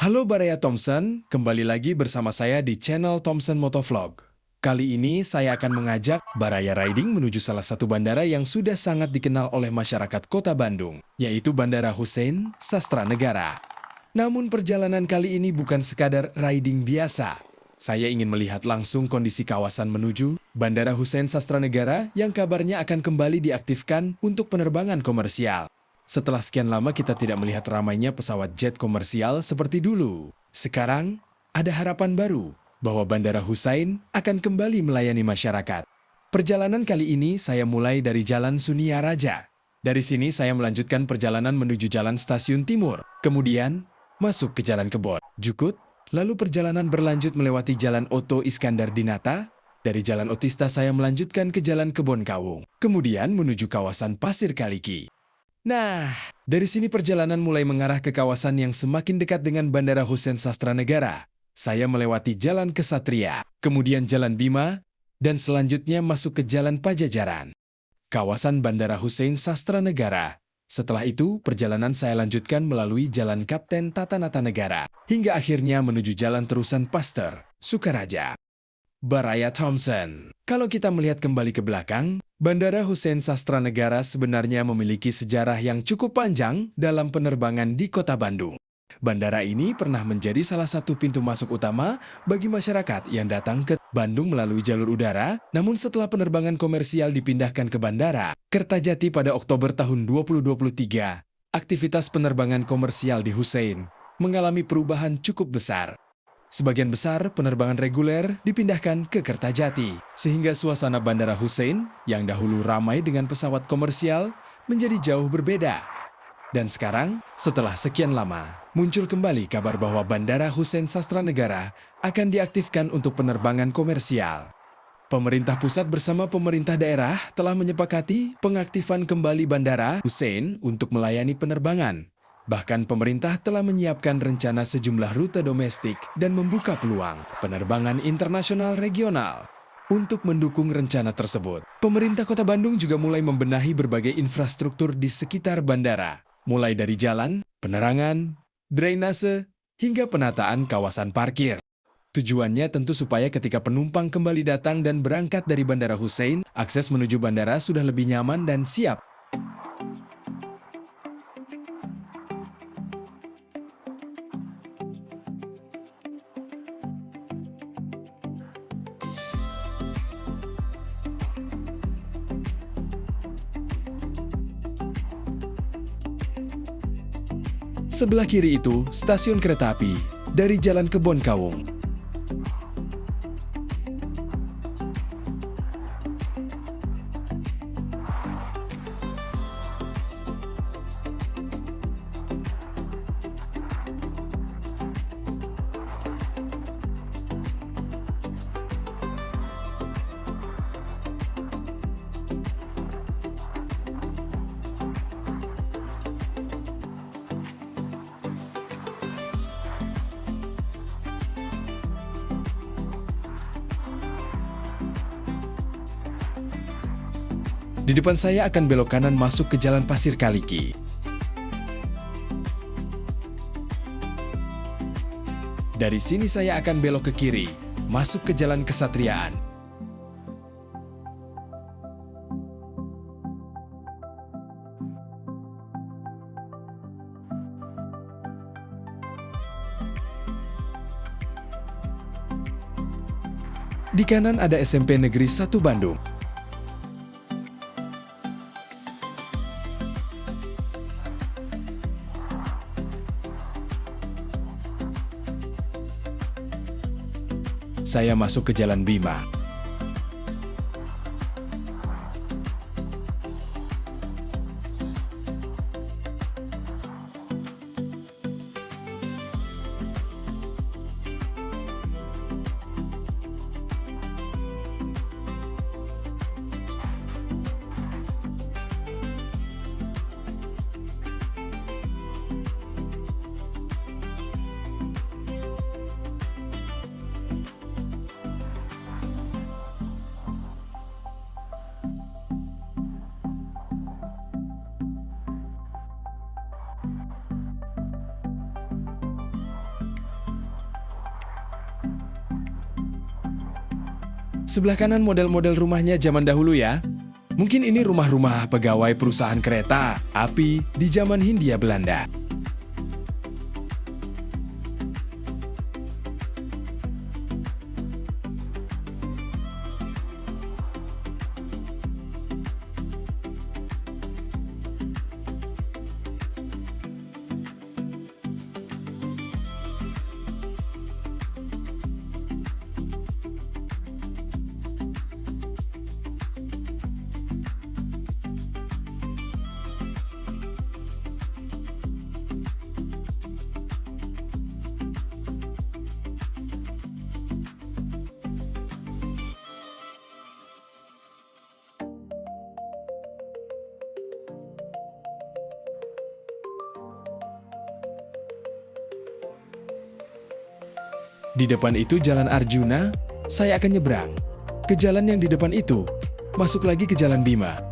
Halo Baraya Thompson, kembali lagi bersama saya di channel Thompson Motovlog. Kali ini saya akan mengajak Baraya Riding menuju salah satu bandara yang sudah sangat dikenal oleh masyarakat kota Bandung, yaitu Bandara Hussein Sastranegara. Namun perjalanan kali ini bukan sekadar riding biasa. Saya ingin melihat langsung kondisi kawasan menuju Bandara Hussein Sastranegara yang kabarnya akan kembali diaktifkan untuk penerbangan komersial. Setelah sekian lama kita tidak melihat ramainya pesawat jet komersial seperti dulu. Sekarang, ada harapan baru bahwa Bandara Hussein akan kembali melayani masyarakat. Perjalanan kali ini saya mulai dari Jalan Sunia Raja. Dari sini saya melanjutkan perjalanan menuju Jalan Stasiun Timur. Kemudian, masuk ke Jalan Kebon, Jukut, lalu perjalanan berlanjut melewati Jalan Oto Iskandar Dinata. Dari Jalan Otista saya melanjutkan ke Jalan Kebon Kawung. Kemudian menuju kawasan Pasir Kaliki. Nah, dari sini perjalanan mulai mengarah ke kawasan yang semakin dekat dengan Bandara Hussein Sastranegara. Saya melewati Jalan Kesatria, kemudian Jalan Bima, dan selanjutnya masuk ke Jalan Pajajaran. Kawasan Bandara Hussein Sastranegara. Setelah itu, perjalanan saya lanjutkan melalui Jalan Kapten Tatanata Negara, hingga akhirnya menuju Jalan Terusan Pasteur, Sukaraja. Baraya Thompson. Kalau kita melihat kembali ke belakang, Bandara Hussein Sastranegara sebenarnya memiliki sejarah yang cukup panjang dalam penerbangan di kota Bandung. Bandara ini pernah menjadi salah satu pintu masuk utama bagi masyarakat yang datang ke Bandung melalui jalur udara, namun setelah penerbangan komersial dipindahkan ke Bandara Kertajati pada Oktober tahun 2023, aktivitas penerbangan komersial di Hussein mengalami perubahan cukup besar. Sebagian besar penerbangan reguler dipindahkan ke Kertajati, sehingga suasana Bandara Hussein yang dahulu ramai dengan pesawat komersial menjadi jauh berbeda. Dan sekarang, setelah sekian lama, muncul kembali kabar bahwa Bandara Hussein Sastranegara akan diaktifkan untuk penerbangan komersial. Pemerintah pusat bersama pemerintah daerah telah menyepakati pengaktifan kembali Bandara Hussein untuk melayani penerbangan. Bahkan pemerintah telah menyiapkan rencana sejumlah rute domestik dan membuka peluang penerbangan internasional regional. Untuk mendukung rencana tersebut, pemerintah kota Bandung juga mulai membenahi berbagai infrastruktur di sekitar bandara, mulai dari jalan, penerangan, drainase, hingga penataan kawasan parkir. Tujuannya tentu supaya ketika penumpang kembali datang dan berangkat dari Bandara Hussein, akses menuju bandara sudah lebih nyaman dan siap. Sebelah kiri itu stasiun kereta api dari Jalan Kebon Kawung. Di depan saya akan belok kanan masuk ke Jalan Pasir Kaliki. Dari sini saya akan belok ke kiri, masuk ke Jalan Kesatriaan. Di kanan ada SMP Negeri 1 Bandung. Saya masuk ke Jalan Bima. Sebelah kanan model-model rumahnya zaman dahulu ya. Mungkin ini rumah-rumah pegawai perusahaan kereta api di zaman Hindia Belanda. Di depan itu Jalan Arjuna, saya akan nyebrang. Ke jalan yang di depan itu, masuk lagi ke Jalan Bima.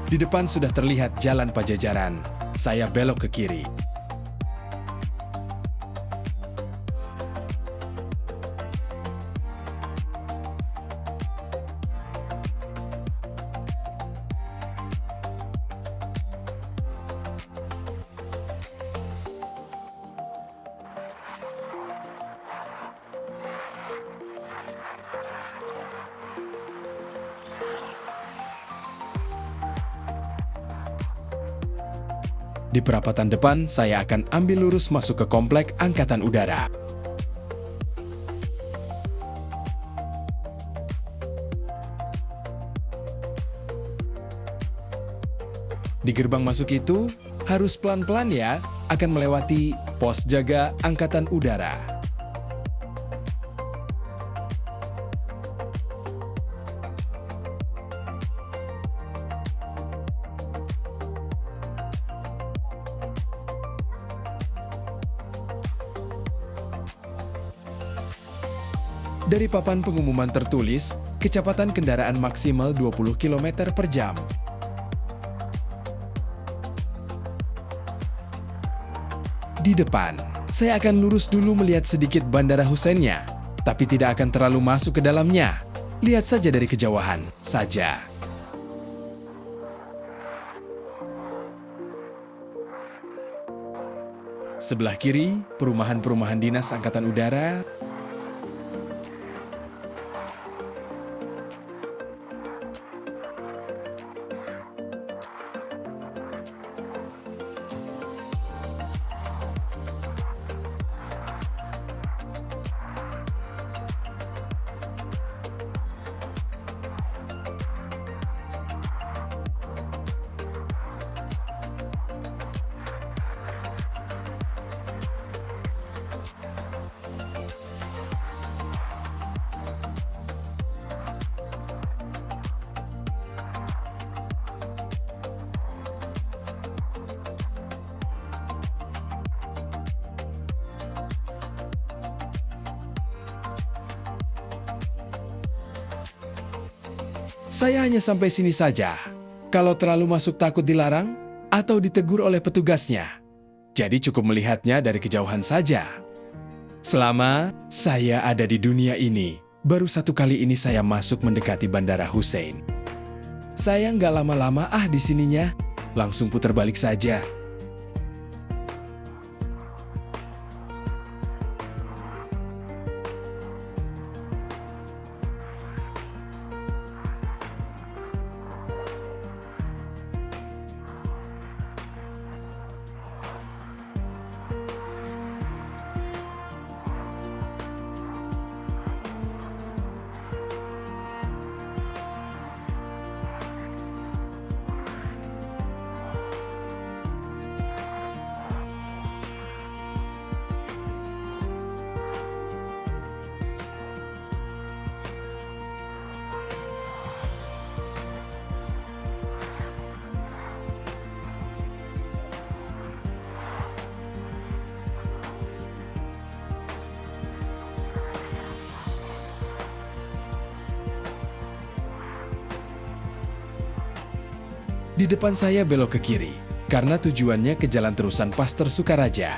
Di depan sudah terlihat Jalan Pajajaran. Saya belok ke kiri. Di perapatan depan, saya akan ambil lurus masuk ke Komplek Angkatan Udara. Di gerbang masuk itu, harus pelan-pelan ya, akan melewati pos jaga Angkatan Udara. Dari papan pengumuman tertulis, kecepatan kendaraan maksimal 20 km per jam. Di depan, saya akan lurus dulu melihat sedikit Bandara Hussein-nya, tapi tidak akan terlalu masuk ke dalamnya. Lihat saja dari kejauhan saja. Sebelah kiri, perumahan-perumahan dinas Angkatan Udara. Saya hanya sampai sini saja. Kalau terlalu masuk takut dilarang atau ditegur oleh petugasnya. Jadi cukup melihatnya dari kejauhan saja. Selama saya ada di dunia ini, baru satu kali ini saya masuk mendekati Bandara Hussein. Saya nggak lama-lama di sininya, langsung putar balik saja. Di depan saya belok ke kiri, karena tujuannya ke Jalan Terusan Pasteur Sukaraja.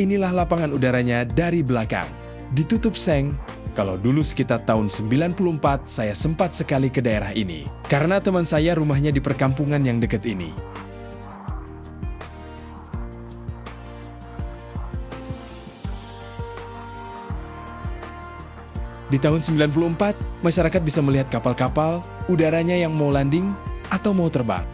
Inilah lapangan udaranya dari belakang. Ditutup seng. Kalau dulu sekitar tahun 94 saya sempat sekali ke daerah ini. Karena teman saya rumahnya di perkampungan yang dekat ini. Di tahun 94, masyarakat bisa melihat kapal-kapal, udaranya yang mau landing atau mau terbang.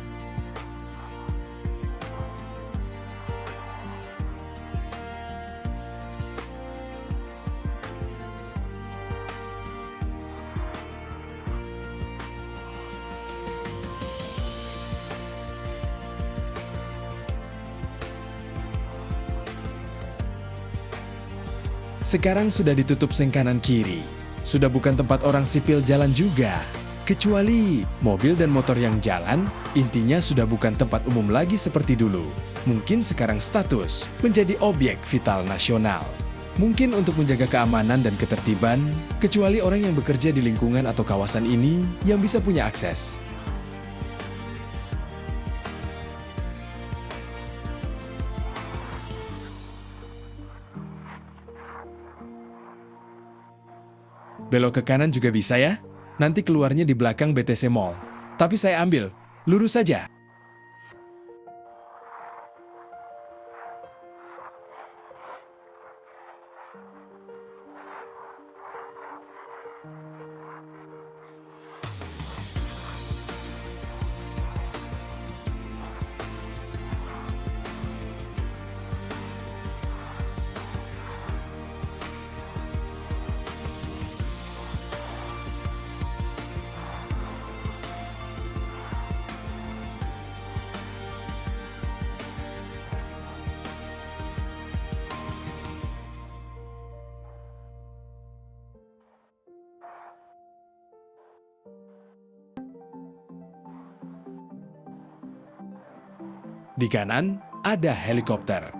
Sekarang sudah ditutup seng kanan kiri. Sudah bukan tempat orang sipil jalan juga. Kecuali mobil dan motor yang jalan, intinya sudah bukan tempat umum lagi seperti dulu. Mungkin sekarang status menjadi objek vital nasional. Mungkin untuk menjaga keamanan dan ketertiban, kecuali orang yang bekerja di lingkungan atau kawasan ini yang bisa punya akses. Belok ke kanan juga bisa ya. Nanti keluarnya di belakang BTC Mall. Tapi saya ambil, lurus saja. Di kanan, ada helikopter.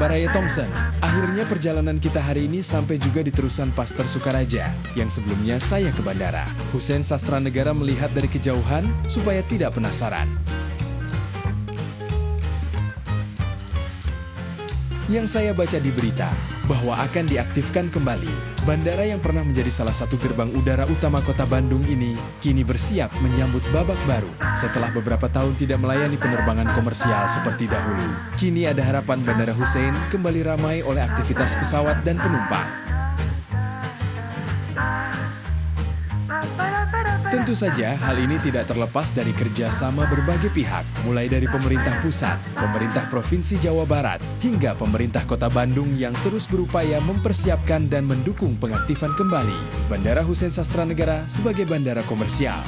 Baraya Thompson, akhirnya perjalanan kita hari ini sampai juga di terusan Pasteur Sukaraja, yang sebelumnya saya ke bandara. Hussein Sastranegara melihat dari kejauhan supaya tidak penasaran. Yang saya baca di berita, bahwa akan diaktifkan kembali. Bandara yang pernah menjadi salah satu gerbang udara utama kota Bandung ini, kini bersiap menyambut babak baru. Setelah beberapa tahun tidak melayani penerbangan komersial seperti dahulu, kini ada harapan Bandara Hussein kembali ramai oleh aktivitas pesawat dan penumpang. Tentu saja hal ini tidak terlepas dari kerjasama berbagai pihak, mulai dari pemerintah pusat, pemerintah Provinsi Jawa Barat, hingga pemerintah Kota Bandung yang terus berupaya mempersiapkan dan mendukung pengaktifan kembali Bandara Hussein Sastranegara sebagai bandara komersial.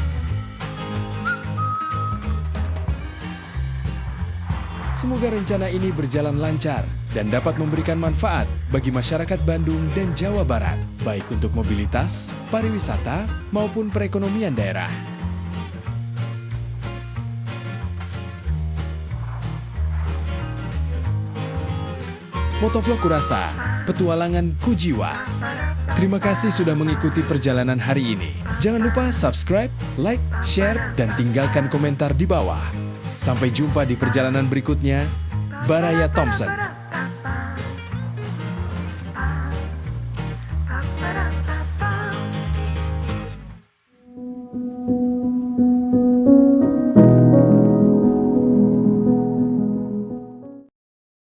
Semoga rencana ini berjalan lancar dan dapat memberikan manfaat bagi masyarakat Bandung dan Jawa Barat, baik untuk mobilitas, pariwisata, maupun perekonomian daerah. Motovlog Kurasa, petualangan Kujiwa. Terima kasih sudah mengikuti perjalanan hari ini. Jangan lupa subscribe, like, share, dan tinggalkan komentar di bawah. Sampai jumpa di perjalanan berikutnya. Baraya Thompson.